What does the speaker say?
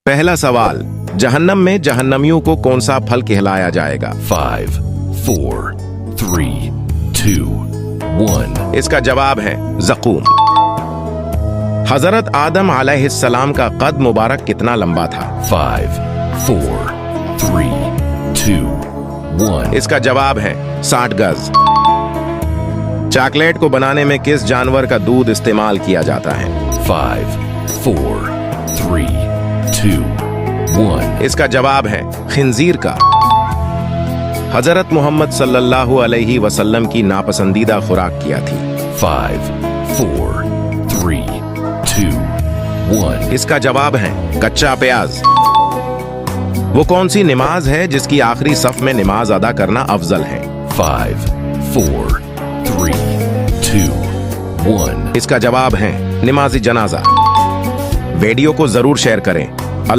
पहला सवाल, जहन्नम में जहन्नमियों को कौन सा फल खिलाया जाएगा? 5, 4, 3, 2, 1. इसका जवाब है ज़क़ूम। हजरत आदम अलैहिस्सलाम का कद मुबारक कितना लंबा था? 5, 4, 3, 2, 1. इसका जवाब है 60 गज। चॉकलेट को बनाने में किस जानवर का दूध इस्तेमाल किया जाता है? 5, 4, 3, 2, 1. इसका जवाब है खिंजीर का। हजरत मोहम्मद सल्लल्लाहु अलैहि वसल्लम की नापसंदीदा खुराक क्या थी? 5, 4, 3, 2, 1. इसका जवाब है कच्चा प्याज। वो कौन सी नमाज है जिसकी आखिरी सफ में नमाज अदा करना अफजल है? 5, 4, 3, 2, 1. इसका जवाब है नमाज जनाजा। वीडियो को जरूर शेयर करें।